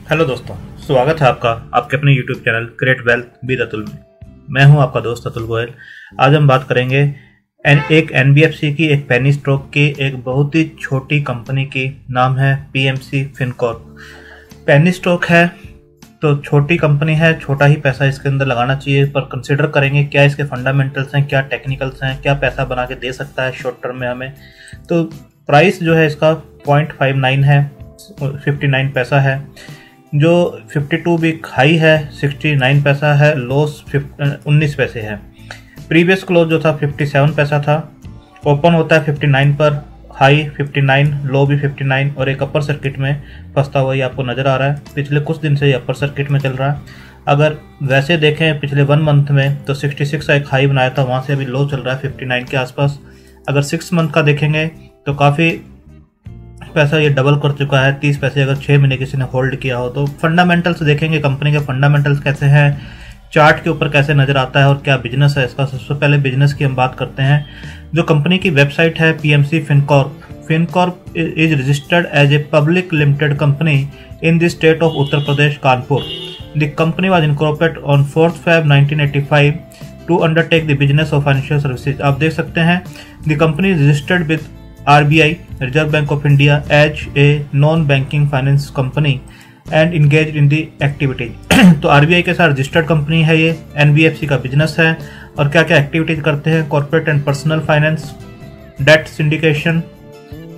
Hello दोस्तों, स्वागत है आपका आपके अपने YouTube channel create wealth with Atul में। मैं हूं आपका दोस्त अतुल गोयल। आज हम बात करेंगे एक NBFC की, एक पेनी स्टॉक की, एक बहुत ही छोटी कंपनी की। नाम है PMC फिनकॉर्प। पेनी स्टॉक है तो छोटी कंपनी है, छोटा ही पैसा इसके अंदर लगाना चाहिए, पर कंसिडर करेंगे क्या इसके फंडामेंटल्स हैं, क्या टेक्निकल्स हैं, क्या पैसा बना के दे सकता है शॉर्ट टर्म में हमें। तो प्राइस जो है इसका 0.59 है, 59 पैसा है। जो 52 वीक हाई है 69 पैसा है, लोस 19 पैसे है। प्रीवियस क्लोज जो था 57 पैसा था। ओपन होता है 59 पर, हाई 59, लो भी 59 और एक अपर सर्किट में फंसता हुआ ये आपको नज़र आ रहा है। पिछले कुछ दिन से ये अपर सर्किट में चल रहा है। अगर वैसे देखें पिछले 1 मंथ में तो 66 का एक हाई बनाया था, वहाँ से अभी लो चल रहा है 59 के आसपास। अगर 6 मंथ का देखेंगे तो काफ़ी पैसा ये डबल कर चुका है, 30 पैसे अगर 6 महीने किसी ने होल्ड किया हो तो। फंडामेंटल्स देखेंगे, कंपनी के फंडामेंटल्स कैसे हैं, चार्ट के ऊपर कैसे नज़र आता है और क्या बिजनेस है इसका। सबसे पहले बिजनेस की हम बात करते हैं। जो कंपनी की वेबसाइट है PMC Fincorp. Fincorp is registered as a public limited company in the state of Uttar Pradesh Kanpur. The company was incorporated on 4 Feb 1985 to undertake the business of financial services. आप देख सकते हैं the company is registered with RBI reserve bank of India as a non banking finance company and engage in the activities. तो RBI के साथ registered company है ये। NBFC का बिजनेस है और क्या क्या एक्टिविटीज करते हैं। Corporate and personal finance, debt syndication,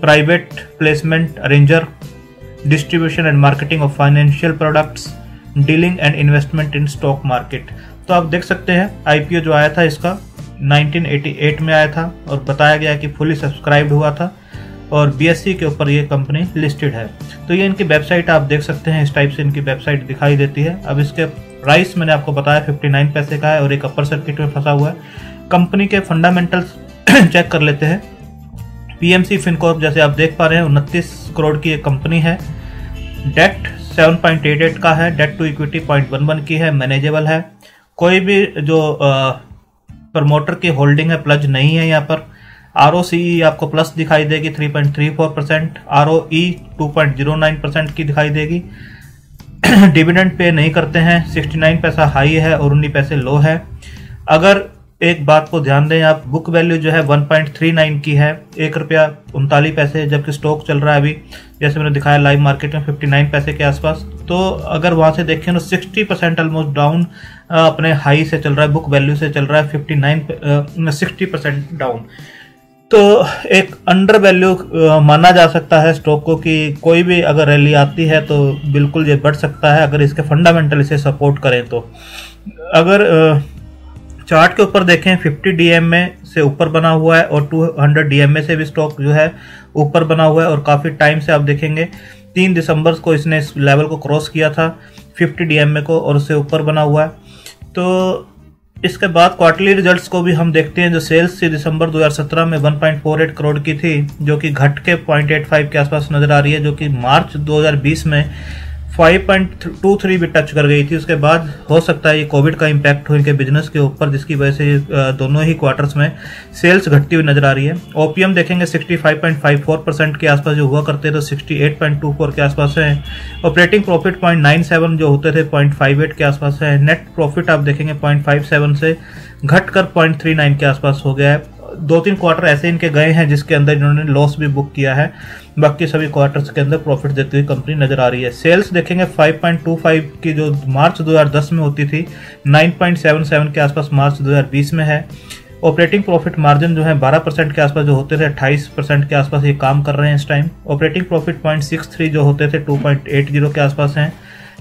private placement arranger, distribution and marketing of financial products, dealing and investment in stock market. तो आप देख सकते हैं IPO जो आया था इसका 1988 में आया था और बताया गया कि फुली सब्सक्राइब्ड हुआ था और BSE के ऊपर ये कंपनी लिस्टेड है। तो ये इनकी वेबसाइट आप देख सकते हैं, इस टाइप से इनकी वेबसाइट दिखाई देती है। अब इसके प्राइस मैंने आपको बताया 59 पैसे का है और एक अपर सर्किट में फंसा हुआ है। कंपनी के फंडामेंटल्स चेक कर लेते हैं। PMC फिनकॉर्प जैसे आप देख पा रहे हैं 29 करोड़ की एक कंपनी है। डेट 7.88 का है, डेट टू इक्विटी 0.11 की है, मैनेजेबल है। कोई भी जो प्रमोटर की होल्डिंग है प्लज नहीं है यहाँ पर। ROCE आपको प्लस दिखाई देगी 3.34%, ROE 2.09% की दिखाई देगी। डिविडेंड पे नहीं करते हैं, 69 पैसा हाई है और 19 पैसे लो है। अगर एक बात को ध्यान दें आप, बुक वैल्यू जो है 1.39 की है, ₹1.39, जबकि स्टॉक चल रहा है अभी जैसे मैंने दिखाया लाइव मार्केट में 59 पैसे के आसपास। तो अगर वहां से देखें तो 60% ऑलमोस्ट डाउन अपने हाई से चल रहा है, बुक वैल्यू से चल रहा है 60% डाउन। तो एक अंडर वैल्यू माना जा सकता है स्टॉक को कि कोई भी अगर रैली आती है तो बिल्कुल ये बढ़ सकता है अगर इसके फंडामेंटल इसे सपोर्ट करें तो। अगर चार्ट के ऊपर देखें 50 DMA से ऊपर बना हुआ है और 200 DMA से भी स्टॉक जो है ऊपर बना हुआ है और काफ़ी टाइम से आप देखेंगे 3 दिसंबर को इसने इस लेवल को क्रॉस किया था 50 DMA को और उससे ऊपर बना हुआ है। तो इसके बाद क्वार्टरली रिजल्ट्स को भी हम देखते हैं। जो सेल्स थी दिसंबर 2017 में 1.48 करोड़ की थी, जो कि घट के 0.85 के आसपास नजर आ रही है, जो कि मार्च 2020 में 5.23 भी टच कर गई थी। उसके बाद हो सकता है ये कोविड का इम्पैक्ट हो इनके बिजनेस के ऊपर, जिसकी वजह से दोनों ही क्वार्टर्स में सेल्स घटती हुई नजर आ रही है। OPM देखेंगे 65.54% के आसपास जो हुआ करते थे 68.24 के आसपास है। ऑपरेटिंग प्रॉफिट 0.97 जो होते थे 0.58 के आसपास है। नेट प्रॉफिट आप देखेंगे 0.57 से घट कर 0.39 के आसपास हो गया है। 2-3 क्वार्टर ऐसे इनके गए हैं जिसके अंदर इन्होंने लॉस भी बुक किया है, बाकी सभी क्वार्टर्स के अंदर प्रॉफिट देती हुई कंपनी नजर आ रही है। सेल्स देखेंगे 5.25 की जो मार्च 2010 में होती थी 9.77 के आसपास मार्च 2020 में है। ऑपरेटिंग प्रॉफिट मार्जिन जो है 12% के आसपास जो होते थे 28% के आसपास ये काम कर रहे हैं इस टाइम। ऑपरेटिंग प्रॉफिट 0.63 जो होते थे 2.80 के आसपास हैं।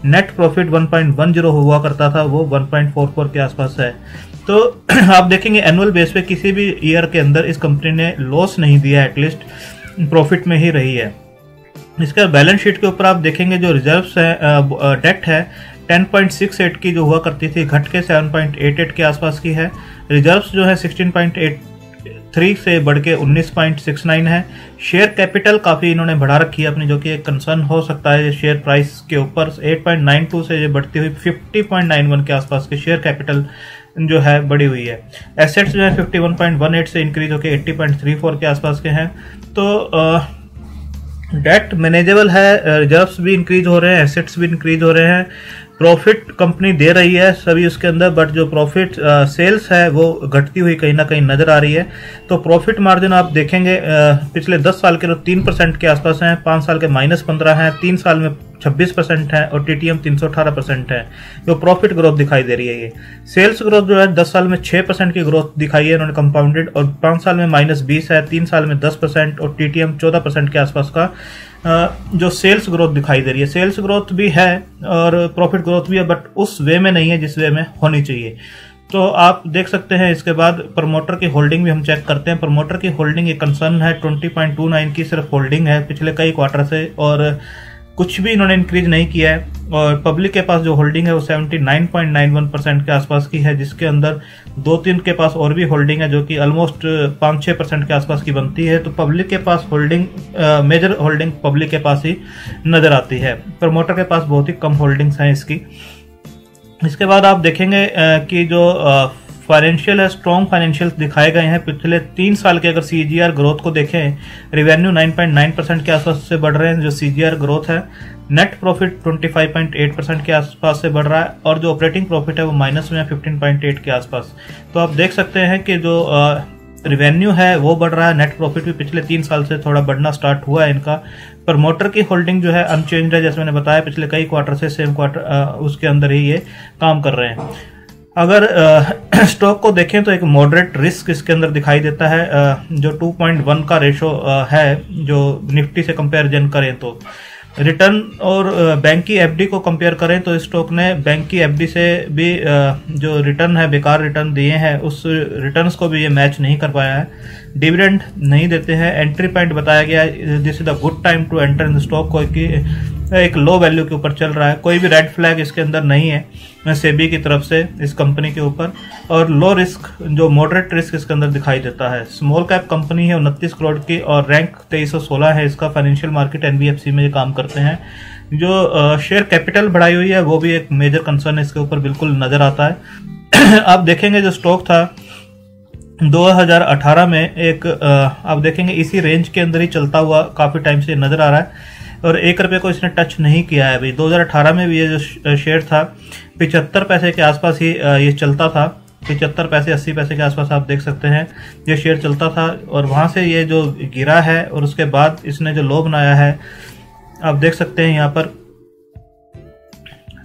नेट प्रॉफिट 1.10 हुआ करता था, वो 1.44 के आसपास है। तो आप देखेंगे एनुअल बेस पे किसी भी ईयर के अंदर इस कंपनी ने लॉस नहीं दिया, एटलीस्ट प्रॉफिट में ही रही है। इसका बैलेंस शीट के ऊपर आप देखेंगे जो रिजर्व्स है, डेट है 10.68 की जो हुआ करती थी घट के 7.88 के आसपास की है। रिजर्व्स जो है 16.83 से बढ़ के 19.69 है। शेयर कैपिटल काफ़ी इन्होंने बढ़ा रखी है अपनी, जो कि एक कंसर्न हो सकता है शेयर प्राइस के ऊपर। 8.92 से ये बढ़ती हुई 50.91 के आसपास की शेयर कैपिटल जो है बढ़ी हुई है। एसेट्स जो है 51.18 से इंक्रीज होकर 80.34 के आसपास के हैं। तो डेट मैनेजेबल है, रिजर्व्स भी इंक्रीज हो रहे हैं, एसेट्स भी इंक्रीज हो रहे हैं, प्रॉफिट कंपनी दे रही है सभी उसके अंदर, बट जो प्रॉफिट सेल्स है वो घटती हुई कहीं ना कहीं नजर आ रही है। तो प्रॉफिट मार्जिन आप देखेंगे पिछले 10 साल के तो 3% के आसपास हैं, 5 साल के -15 हैं, 3 साल में 26% है और टीटीएम 318% है। जो प्रॉफिट ग्रोथ दिखाई दे रही है, ये सेल्स ग्रोथ जो है 10 साल में 6% की ग्रोथ दिखाई है इन्होंने कंपाउंडेड, और 5 साल में -20 है, 3 साल में 10% और टीटीएम 14% के आसपास का जो सेल्स ग्रोथ दिखाई दे रही है। सेल्स ग्रोथ भी है और प्रॉफिट ग्रोथ भी है, बट उस वे में नहीं है जिस वे में होनी चाहिए। तो आप देख सकते हैं। इसके बाद प्रमोटर की होल्डिंग भी हम चेक करते हैं। प्रमोटर की होल्डिंग एक कंसर्न है, 20.29 की सिर्फ होल्डिंग है पिछले कई क्वार्टर से, और कुछ भी इन्होंने इंक्रीज नहीं किया है। और पब्लिक के पास जो होल्डिंग है वो 79.91% के आसपास की है, जिसके अंदर 2-3 के पास और भी होल्डिंग है जो कि ऑलमोस्ट 5-6% के आसपास की बनती है। तो पब्लिक के पास होल्डिंग, मेजर होल्डिंग पब्लिक के पास ही नजर आती है। प्रमोटर के पास बहुत ही कम होल्डिंग्स हैं इसकी। इसके बाद आप देखेंगे कि जो फाइनेंशियल है, स्ट्रॉन्ग फाइनेंशियल दिखाए गए हैं। पिछले 3 साल के अगर सीजीआर ग्रोथ को देखें, रेवेन्यू 9.9% के आसपास से बढ़ रहे हैं जो सीजीआर ग्रोथ है, नेट प्रॉफिट 25.8% के आसपास से बढ़ रहा है, और जो ऑपरेटिंग प्रॉफिट है वो माइनस में 15.8 के आसपास। तो आप देख सकते हैं कि जो रेवेन्यू है वो बढ़ रहा है, नेट प्रॉफिट भी पिछले 3 साल से थोड़ा बढ़ना स्टार्ट हुआ है इनका। प्रमोटर की होल्डिंग जो है अनचेंज है, जैसे मैंने बताया पिछले कई क्वार्टर से सेम क्वार्टर उसके अंदर ही ये काम कर रहे हैं। अगर स्टॉक को देखें तो एक मॉडरेट रिस्क इसके अंदर दिखाई देता है, जो 2.1 का रेशो है जो निफ्टी से कंपैरिजन करें तो। रिटर्न और बैंक की एफडी को कंपेयर करें तो स्टॉक ने बैंक की एफडी से भी जो रिटर्न है, बेकार रिटर्न दिए हैं, उस रिटर्न्स को भी ये मैच नहीं कर पाया है। डिविडेंड नहीं देते हैं। एंट्री पॉइंट बताया गया है, this is the good time to enter in the stock, कोई कि एक लो वैल्यू के ऊपर चल रहा है। कोई भी रेड फ्लैग इसके अंदर नहीं है सेबी की तरफ से इस कंपनी के ऊपर, और लो रिस्क, जो मॉडरेट रिस्क इसके अंदर दिखाई देता है। स्मॉल कैप कंपनी है, 29 करोड़ की, और रैंक 2316 है इसका। फाइनेंशियल मार्केट एनबीएफसी में ये काम करते हैं। जो शेयर कैपिटल बढ़ाई हुई है वो भी एक मेजर कंसर्न इसके ऊपर बिल्कुल नजर आता है। आप देखेंगे जो स्टॉक था 2018 में एक आप देखेंगे इसी रेंज के अंदर ही चलता हुआ काफी टाइम से नजर आ रहा है, और 1 रुपये को इसने टच नहीं किया है अभी। 2018 में भी ये जो शेयर था 75 पैसे के आसपास ही ये चलता था, 75 पैसे 80 पैसे के आसपास आप देख सकते हैं ये शेयर चलता था, और वहां से ये जो गिरा है और उसके बाद इसने जो लो बनाया है आप देख सकते हैं यहाँ पर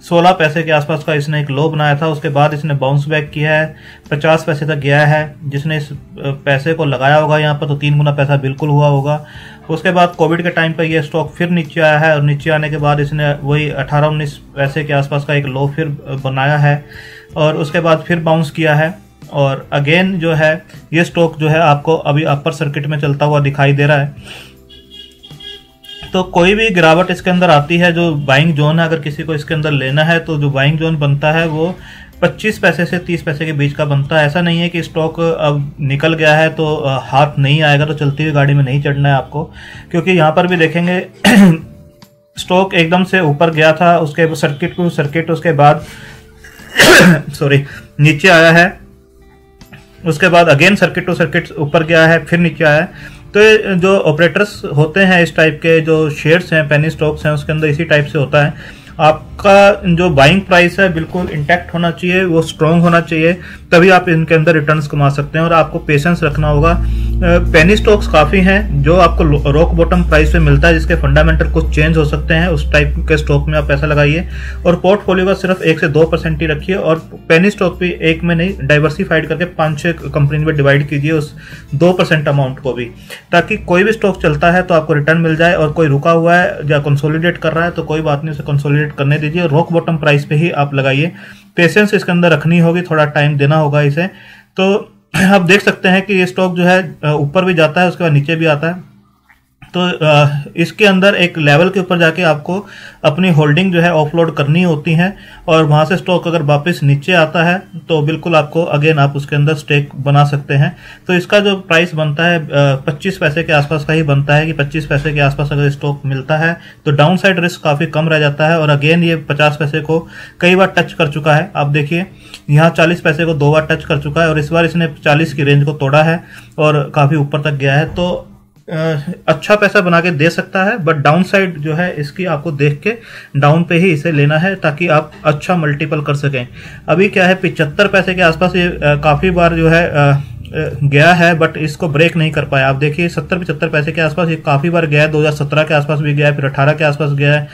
16 पैसे के आसपास का इसने एक लो बनाया था। उसके बाद इसने बाउंस बैक किया है, 50 पैसे तक गया है। जिसने इस पैसे को लगाया होगा यहाँ पर तो 3 गुना पैसा बिल्कुल हुआ होगा। उसके बाद कोविड के टाइम पर यह स्टॉक फिर नीचे आया है, और नीचे आने के बाद इसने वही 18-19 पैसे के आसपास का एक लो फिर बनाया है, और उसके बाद फिर बाउंस किया है। और अगेन जो है ये स्टॉक जो है आपको अभी अपर सर्किट में चलता हुआ दिखाई दे रहा है। तो कोई भी गिरावट इसके अंदर आती है, जो बाइंग जोन है, अगर किसी को इसके अंदर लेना है तो जो बाइंग जोन बनता है वो 25 पैसे से 30 पैसे के बीच का बनता है। ऐसा नहीं है कि स्टॉक अब निकल गया है तो हाथ नहीं आएगा, तो चलती हुई गाड़ी में नहीं चढ़ना है आपको, क्योंकि यहाँ पर भी देखेंगे स्टॉक एकदम से ऊपर गया था, उसके सर्किट उसके बाद सॉरी नीचे आया है, उसके बाद अगेन सर्किट टू सर्किट ऊपर गया है, फिर नीचे आया है। तो जो ऑपरेटर्स होते हैं इस टाइप के जो शेयर्स हैं, पेनी स्टॉक्स हैं, उसके अंदर इसी टाइप से होता है। आपका जो बाइंग प्राइस है बिल्कुल इंटैक्ट होना चाहिए, वो स्ट्रांग होना चाहिए, तभी आप इनके अंदर रिटर्न्स कमा सकते हैं, और आपको पेशेंस रखना होगा। पेनी स्टॉक्स काफी हैं जो आपको रॉक बॉटम प्राइस पे मिलता है, जिसके फंडामेंटल कुछ चेंज हो सकते हैं, उस टाइप के स्टॉक में आप पैसा लगाइए, और पोर्टफोलियो का सिर्फ 1 से 2% ही रखिए, और पेनी स्टॉक भी एक में नहीं, डाइवर्सिफाइड करके 5-6 कंपनी में डिवाइड कीजिए उस 2% अमाउंट को भी, ताकि कोई भी स्टॉक चलता है तो आपको रिटर्न मिल जाए, और कोई रुका हुआ है या कंसोलिडेट कर रहा है तो कोई बात नहीं, उसे कंसोलिडेट करने दीजिए। रॉक बॉटम प्राइस पे ही आप लगाइए, पेशेंस इसके अंदर रखनी होगी, थोड़ा टाइम देना होगा इसे। तो आप देख सकते हैं कि ये स्टॉक जो है ऊपर भी जाता है, उसके बाद नीचे भी आता है। तो इसके अंदर एक लेवल के ऊपर जाके आपको अपनी होल्डिंग जो है ऑफलोड करनी होती है, और वहां से स्टॉक अगर वापस नीचे आता है तो बिल्कुल आपको अगेन आप उसके अंदर स्टेक बना सकते हैं। तो इसका जो प्राइस बनता है 25 पैसे के आसपास का ही बनता है, कि 25 पैसे के आसपास अगर स्टॉक मिलता है तो डाउन साइड रिस्क काफी कम रह जाता है। और अगेन ये 50 पैसे को कई बार टच कर चुका है, आप देखिए यहाँ 40 पैसे को 2 बार टच कर चुका है, और इस बार इसने 40 की रेंज को तोड़ा है और काफी ऊपर तक गया है। तो अच्छा पैसा बना के दे सकता है, बट डाउन साइड जो है इसकी आपको देख के डाउन पे ही इसे लेना है ताकि आप अच्छा मल्टीपल कर सकें। अभी क्या है 75 पैसे के आसपास ये काफ़ी बार जो है गया है, बट इसको ब्रेक नहीं कर पाया। आप देखिए 70-75 पैसे के आसपास ये काफ़ी बार गया है, 2017 के आसपास भी गया है, फिर 18 के आसपास गया है,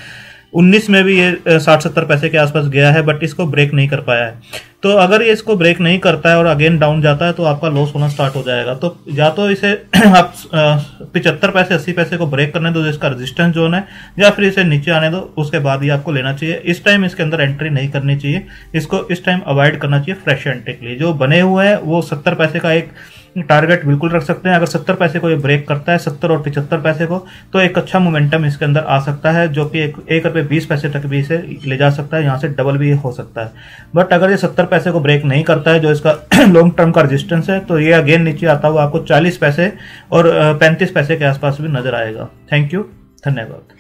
19 में भी ये 60-70 पैसे के आसपास गया है, बट इसको ब्रेक नहीं कर पाया है। तो अगर ये इसको ब्रेक नहीं करता है और अगेन डाउन जाता है तो आपका लॉस होना स्टार्ट हो जाएगा। तो या तो इसे आप 75 पैसे 80 पैसे को ब्रेक करने दो, जिसका रेजिस्टेंस जोन है, या फिर इसे नीचे आने दो, उसके बाद ही आपको लेना चाहिए। इस टाइम इसके अंदर एंट्री नहीं करनी चाहिए, इसको इस टाइम अवॉइड करना चाहिए फ्रेश एंट्री के लिए। जो बने हुए हैं वो 70 पैसे का एक टारगेट बिल्कुल रख सकते हैं। अगर 70 पैसे को ये ब्रेक करता है, 70 और 75 पैसे को, तो एक अच्छा मोमेंटम इसके अंदर आ सकता है, जो कि 1 रुपये 20 पैसे तक भी इसे ले जा सकता है, यहाँ से डबल भी हो सकता है। बट अगर ये 70 पैसे को ब्रेक नहीं करता है, जो इसका लॉन्ग टर्म का रेजिस्टेंस है, तो ये अगेन नीचे आता हुआ आपको 40 पैसे और 35 पैसे के आसपास भी नजर आएगा। थैंक यू, धन्यवाद।